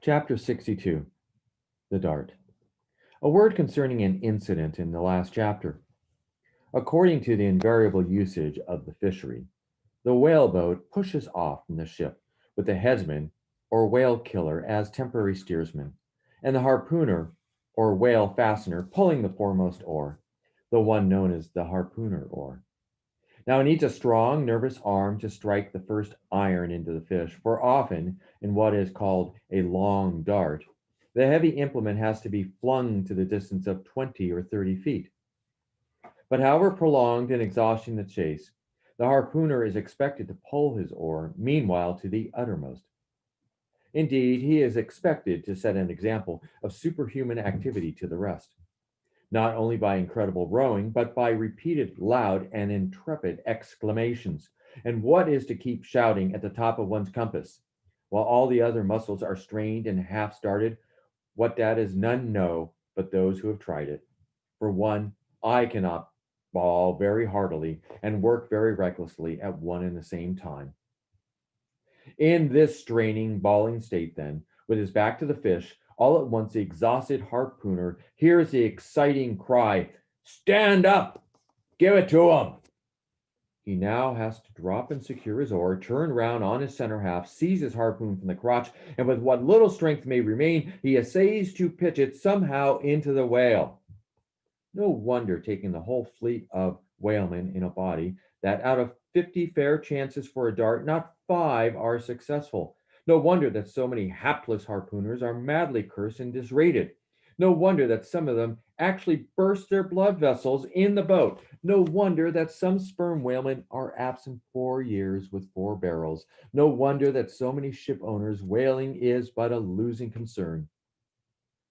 Chapter 62, The Dart. A word concerning an incident in the last chapter. According to the invariable usage of the fishery, the whaleboat pushes off from the ship with the headsman or whale killer as temporary steersman, and the harpooner or whale fastener pulling the foremost oar, the one known as the harpooner oar. Now it needs a strong, nervous arm to strike the first iron into the fish, for often, in what is called a long dart, the heavy implement has to be flung to the distance of 20 or 30 feet. But however prolonged and exhausting the chase, the harpooner is expected to pull his oar meanwhile to the uttermost. Indeed, he is expected to set an example of superhuman activity to the rest, not only by incredible rowing, but by repeated loud and intrepid exclamations. And what is to keep shouting at the top of one's compass, while all the other muscles are strained and half started? What that is, none know but those who have tried it. For one, I cannot bawl very heartily and work very recklessly at one and the same time. In this straining, bawling state, then, with his back to the fish, all at once the exhausted harpooner hears the exciting cry, "Stand up! Give it to him!" He now has to drop and secure his oar, turn round on his center half, seize his harpoon from the crotch, and with what little strength may remain, he essays to pitch it somehow into the whale. No wonder, taking the whole fleet of whalemen in a body, that out of 50 fair chances for a dart, not 5 are successful. No wonder that so many hapless harpooners are madly cursed and disrated. No wonder that some of them actually burst their blood vessels in the boat. No wonder that some sperm whalemen are absent 4 years with 4 barrels. No wonder that so many ship owners whaling is but a losing concern.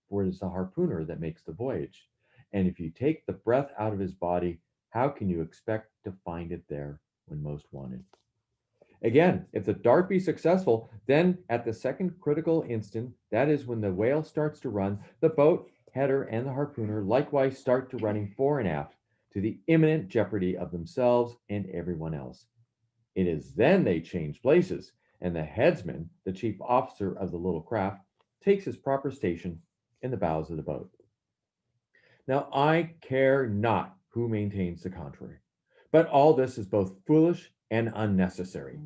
For it is the harpooner that makes the voyage. And if you take the breath out of his body, how can you expect to find it there when most wanted? Again, if the dart be successful, then at the second critical instant, that is when the whale starts to run, the boat, header, and the harpooner likewise start to running fore and aft, to the imminent jeopardy of themselves and everyone else. It is then they change places, and the headsman, the chief officer of the little craft, takes his proper station in the bows of the boat. Now I care not who maintains the contrary, but all this is both foolish and unnecessary.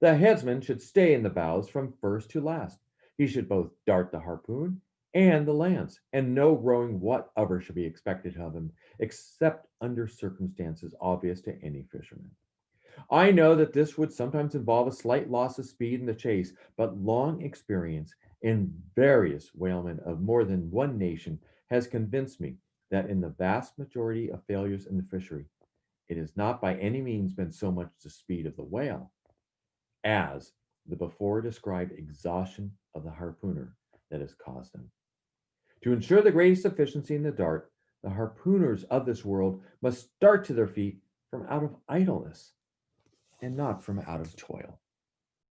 The headsman should stay in the bows from first to last. He should both dart the harpoon and the lance, and no rowing whatever should be expected of him, except under circumstances obvious to any fisherman. I know that this would sometimes involve a slight loss of speed in the chase, but long experience in various whalemen of more than one nation has convinced me that in the vast majority of failures in the fishery, it has not by any means been so much the speed of the whale as the before described exhaustion of the harpooner that has caused them. To ensure the greatest efficiency in the dart, the harpooners of this world must start to their feet from out of idleness and not from out of toil.